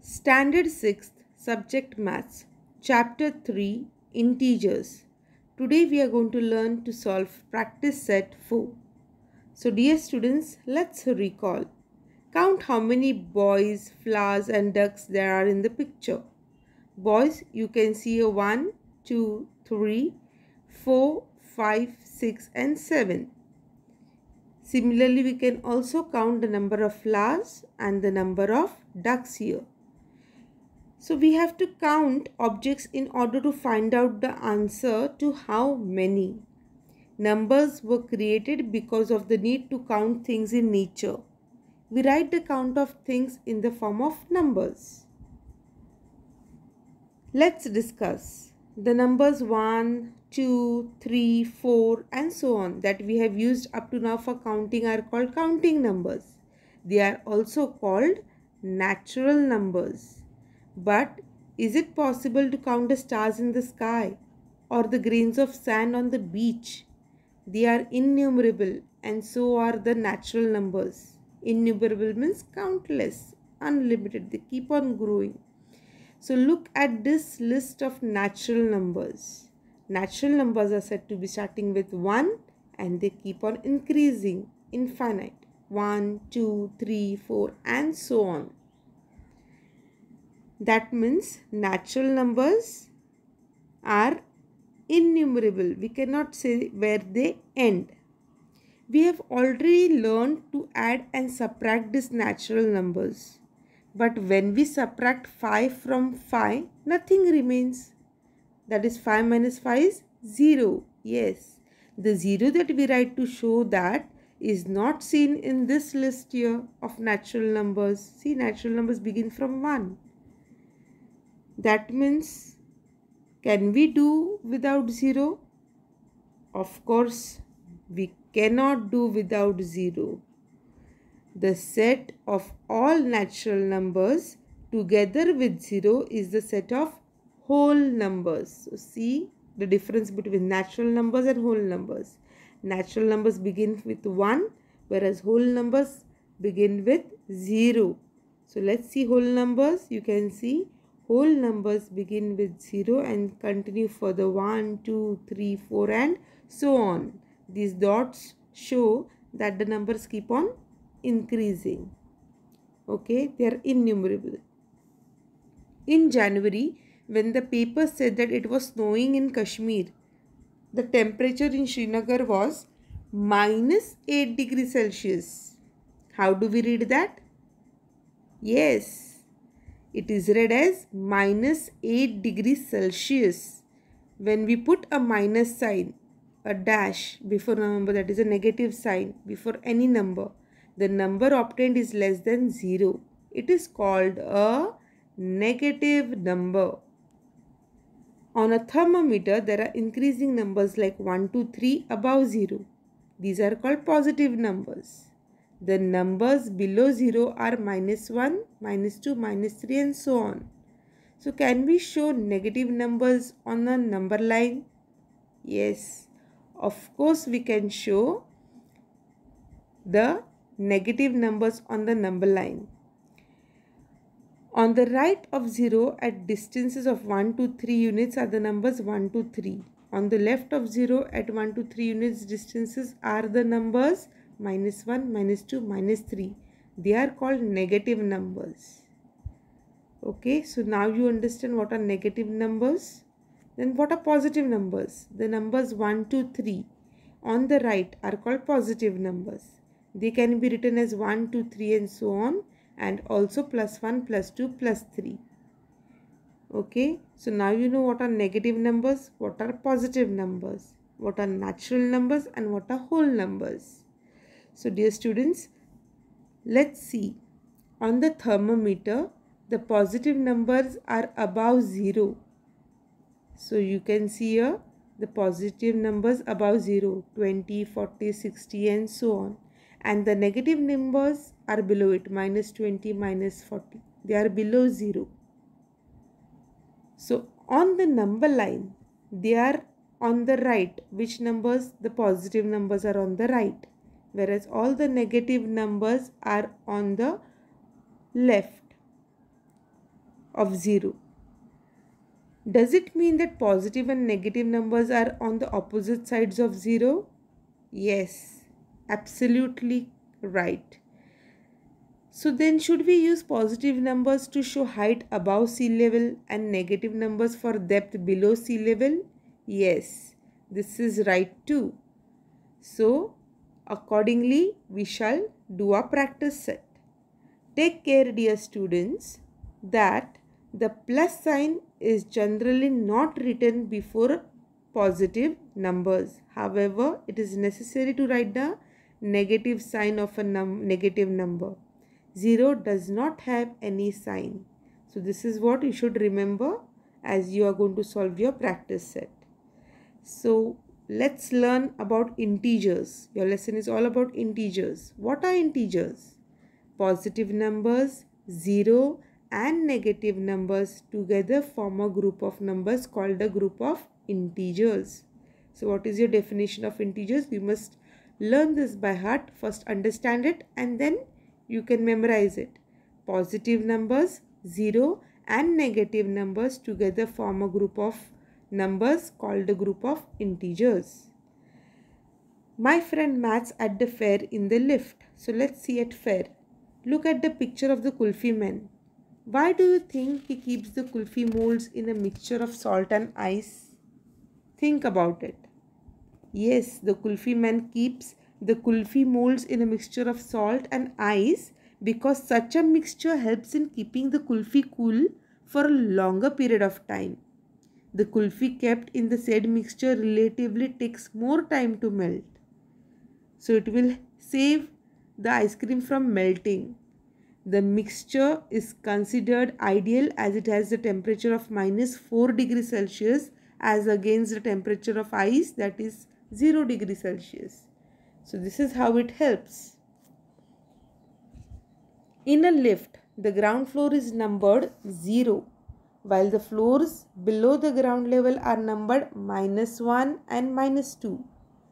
Standard 6th, Subject Maths, Chapter 3, Integers. Today we are going to learn to solve practice set 4. So dear students, let's recall. Count how many boys, flowers and ducks there are in the picture. Boys, you can see a 1, 2, 3, 4, 5, 6 and 7. Similarly, we can also count the number of flowers and the number of ducks here. So we have to count objects in order to find out the answer to how many. Numbers were created because of the need to count things in nature. We write the count of things in the form of numbers. Let's discuss. The numbers 1, 2, 3, 4 and so on that we have used up to now for counting are called counting numbers. They are also called natural numbers. But is it possible to count the stars in the sky or the grains of sand on the beach? They are innumerable and so are the natural numbers. Innumerable means countless, unlimited. They keep on growing. So look at this list of natural numbers. Natural numbers are said to be starting with 1 and they keep on increasing, infinite. 1, 2, 3, 4 and so on. That means natural numbers are innumerable. We cannot say where they end. We have already learned to add and subtract these natural numbers. But when we subtract 5 from 5, nothing remains. That is 5 minus 5 is 0. Yes, the 0 that we write to show that is not seen in this list here of natural numbers. See, natural numbers begin from 1. That means, can we do without 0? Of course, we cannot do without 0. The set of all natural numbers together with 0 is the set of whole numbers. So, see the difference between natural numbers and whole numbers. Natural numbers begin with 1, whereas whole numbers begin with 0. So, let's see whole numbers. You can see whole numbers begin with 0 and continue further 1, 2, 3, 4 and so on. These dots show that the numbers keep on increasing. Okay, they are innumerable. In January, when the paper said that it was snowing in Kashmir, the temperature in Srinagar was minus 8 degrees Celsius. How do we read that? Yes. It is read as minus 8 degrees Celsius. When we put a minus sign, a dash before a number, that is a negative sign before any number, the number obtained is less than 0. It is called a negative number. On a thermometer, there are increasing numbers like 1, 2, 3 above 0. These are called positive numbers. The numbers below 0 are minus 1, minus 2, minus 3 and so on. So can we show negative numbers on a number line? Yes, of course we can show the negative numbers on the number line. On the right of 0 at distances of 1 to 3 units are the numbers 1 to 3. On the left of 0 at 1 to 3 units distances are the numbers minus 1, minus 2, minus 3. They are called negative numbers. Okay, so now you understand what are negative numbers. Then what are positive numbers? The numbers 1, 2, 3 on the right are called positive numbers. They can be written as 1, 2, 3 and so on, and also plus 1, plus 2, plus 3. Okay, so now you know what are negative numbers, what are positive numbers, what are natural numbers and what are whole numbers. So dear students, let's see. On the thermometer, the positive numbers are above 0. So you can see here the positive numbers above 0, 20, 40, 60 and so on. And the negative numbers are below it, minus 20, minus 40. They are below 0. So on the number line, they are on the right. Which numbers? The positive numbers are on the right, whereas all the negative numbers are on the left. of 0. Does it mean that positive and negative numbers are on the opposite sides of 0? Yes, absolutely right. So then should we use positive numbers to show height above sea level and negative numbers for depth below sea level? Yes, this is right too. So accordingly we shall do a practice set. Take care, dear students, that the plus sign is generally not written before positive numbers. However, it is necessary to write the negative sign of a negative number. 0 does not have any sign. So this is what you should remember as you are going to solve your practice set. So let's learn about integers. Your lesson is all about integers. What are integers? Positive numbers, 0 and negative numbers together form a group of numbers called a group of integers. So what is your definition of integers? You must learn this by heart. First understand it and then you can memorize it. Positive numbers, 0 and negative numbers together form a group of numbers called a group of integers. My friend Matt's at the fair in the lift. So let's see at fair. Look at the picture of the kulfi man. Why do you think he keeps the kulfi molds in a mixture of salt and ice? Think about it. Yes, the kulfi man keeps the kulfi molds in a mixture of salt and ice because such a mixture helps in keeping the kulfi cool for a longer period of time. The kulfi kept in the said mixture relatively takes more time to melt. So it will save the ice cream from melting. The mixture is considered ideal as it has the temperature of -4 degrees Celsius as against the temperature of ice, that is 0 degrees Celsius. So this is how it helps. In a lift, the ground floor is numbered 0 while the floors below the ground level are numbered -1 and -2.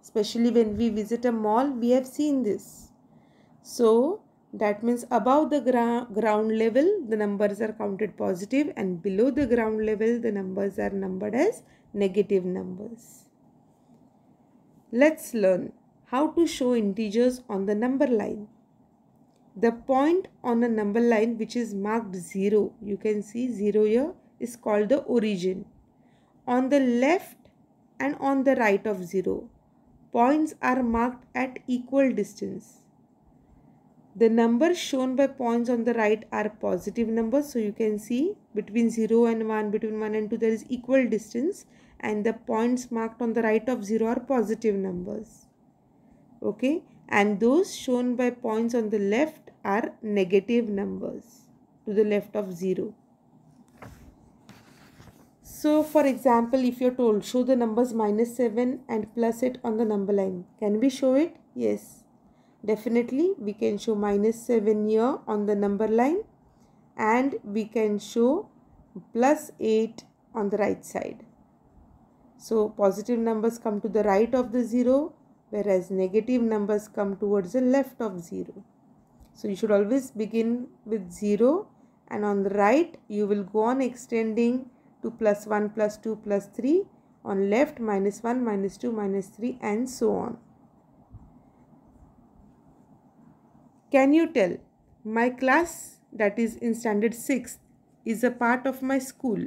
Especially when we visit a mall, we have seen this. So that means above the ground level, the numbers are counted positive, and below the ground level, the numbers are numbered as negative numbers. Let's learn how to show integers on the number line. The point on a number line which is marked 0, you can see 0 here, is called the origin. On the left and on the right of 0, points are marked at equal distance. The numbers shown by points on the right are positive numbers. So you can see between 0 and 1, between 1 and 2 there is equal distance, and the points marked on the right of 0 are positive numbers. Okay, and those shown by points on the left are negative numbers to the left of 0. So for example, if you're told show the numbers -7 and plus it on the number line, can we show it? Yes, definitely we can show -7 here on the number line, and we can show +8 on the right side. So positive numbers come to the right of the 0, whereas negative numbers come towards the left of 0. So you should always begin with 0, and on the right you will go on extending to +1, +2, +3, on left -1, -2, -3, and so on. Can you tell my class, that is in standard 6th, is a part of my school?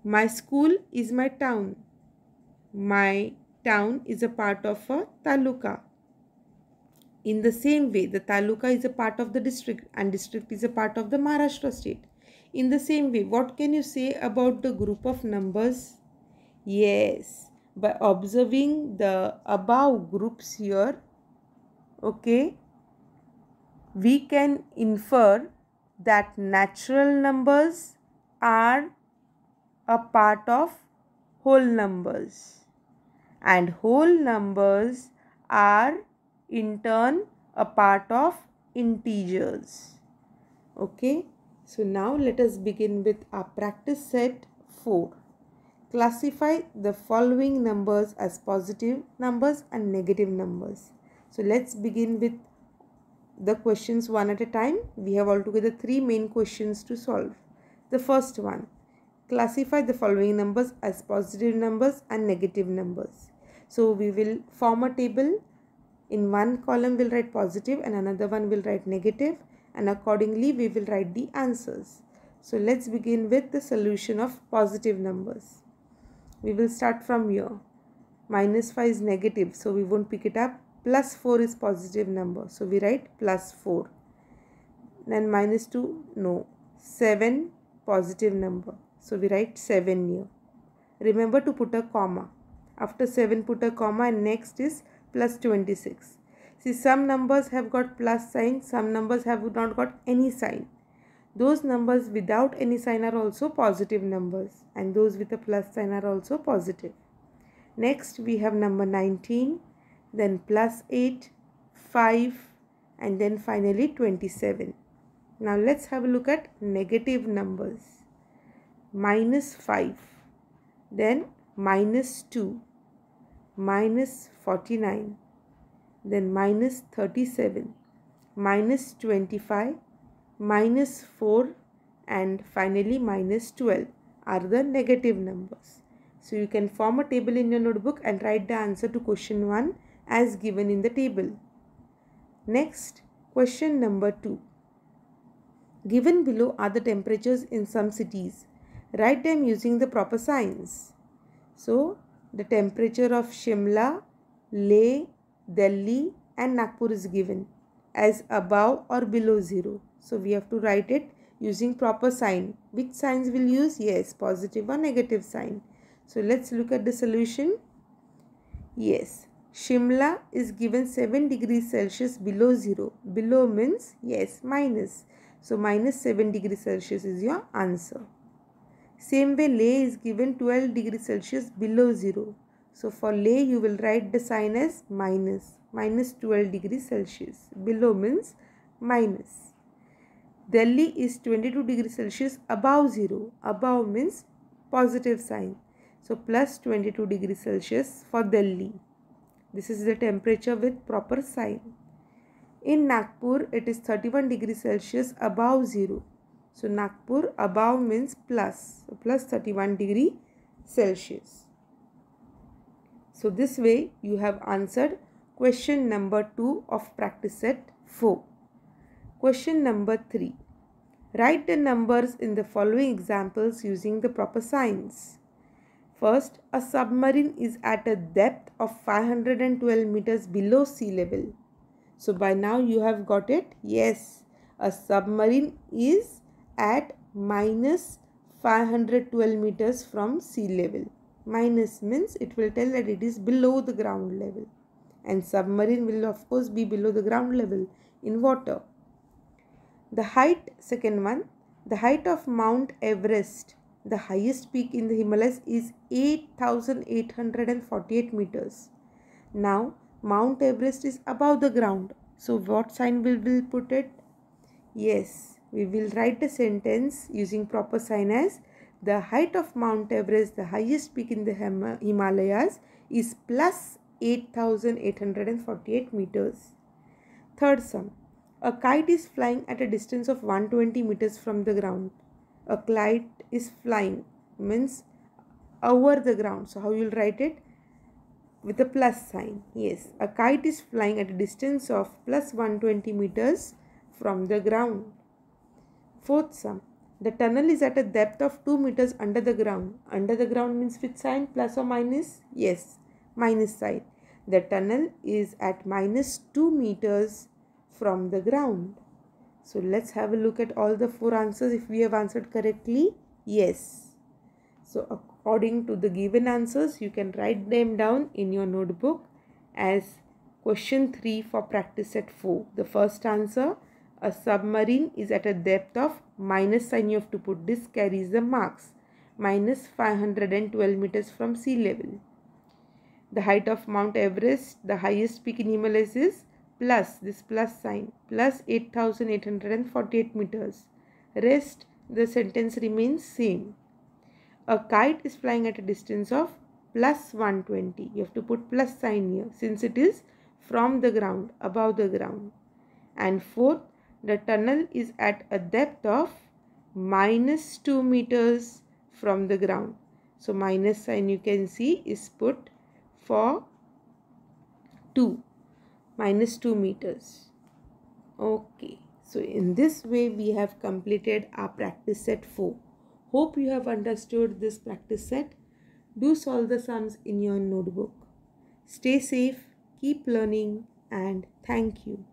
My school is my town. My town is a part of a taluka. In the same way, the taluka is a part of the district and district is a part of the Maharashtra state. In the same way, what can you say about the group of numbers? Yes, by observing the above groups here, okay, we can infer that natural numbers are a part of whole numbers, and whole numbers are in turn a part of integers. Okay, so now let us begin with our practice set 4. Classify the following numbers as positive numbers and negative numbers. So let's begin with the questions one at a time. We have altogether 3 main questions to solve. The first one, classify the following numbers as positive numbers and negative numbers. So we will form a table. In one column we'll write positive and another one will write negative, and accordingly we will write the answers. So let's begin with the solution of positive numbers. We will start from here. -5 is negative, so we won't pick it up. +4 is positive number, so we write +4. Then -2, no. 7, positive number, so we write 7 here. Remember to put a comma. After 7 put a comma, and next is +26. See, some numbers have got plus sign, some numbers have not got any sign. Those numbers without any sign are also positive numbers, and those with a plus sign are also positive. Next we have number 19, then +8, 5, and then finally 27. Now let's have a look at negative numbers. -5, then -2, -49, then -37, -25, -4, and finally -12 are the negative numbers. So you can form a table in your notebook and write the answer to question 1 as given in the table. Next, question number 2. Given below are the temperatures in some cities. Write them using the proper signs. So the temperature of Shimla, Leh, Delhi and Nagpur is given as above or below 0. So we have to write it using proper sign. Which signs will use? Yes, positive or negative sign. So let's look at the solution. Yes, Shimla is given 7 degrees Celsius below 0. Below means yes, minus. So -7 degrees Celsius is your answer. Same way Leh is given 12 degrees Celsius below 0. So for Leh you will write the sign as minus 12 degrees Celsius. Below means minus. Delhi is 22 degrees Celsius above 0. Above means positive sign. So plus 22 degrees Celsius for Delhi. This is the temperature with proper sign. In Nagpur, it is 31 degrees Celsius above 0. So Nagpur above means plus. So plus 31 degree Celsius. So this way you have answered question number 2 of practice set 4. Question number 3. Write the numbers in the following examples using the proper signs. First, a submarine is at a depth of 512 meters below sea level. So by now you have got it. Yes, a submarine is at minus 512 meters from sea level. Minus means it will tell that it is below the ground level. And submarine will of course be below the ground level in water. The height, second one, the height of Mount Everest, the highest peak in the Himalayas, is 8,848 meters. Now, Mount Everest is above the ground. So, what sign will we put it? Yes, we will write a sentence using proper sign as the height of Mount Everest, the highest peak in the Himalayas, is plus 8,848 meters. Third sum. A kite is flying at a distance of 120 meters from the ground. A kite is flying means over the ground. So, how you will write it? With a plus sign. Yes, a kite is flying at a distance of plus 120 meters from the ground. Fourth sum. The tunnel is at a depth of 2 meters under the ground. Under the ground means which sign? Plus or minus? Yes, minus sign. The tunnel is at minus 2 meters from the ground. So let's have a look at all the 4 answers. If we have answered correctly, yes. So according to the given answers, you can write them down in your notebook as question 3 for practice set 4. The first answer, a submarine is at a depth of minus sign, you have to put this, carries the marks, minus 512 meters from sea level. The height of Mount Everest, the highest peak in Himalayas, is plus, this plus sign, plus 8,848 meters. Rest, the sentence remains same. A kite is flying at a distance of plus 120. You have to put plus sign here since it is from the ground, above the ground. And fourth, the tunnel is at a depth of minus 2 meters from the ground. So minus sign you can see is put for 2, minus 2 meters. Okay, so in this way we have completed our practice set 4. Hope you have understood this practice set. Do solve the sums in your notebook. Stay safe, keep learning, and thank you.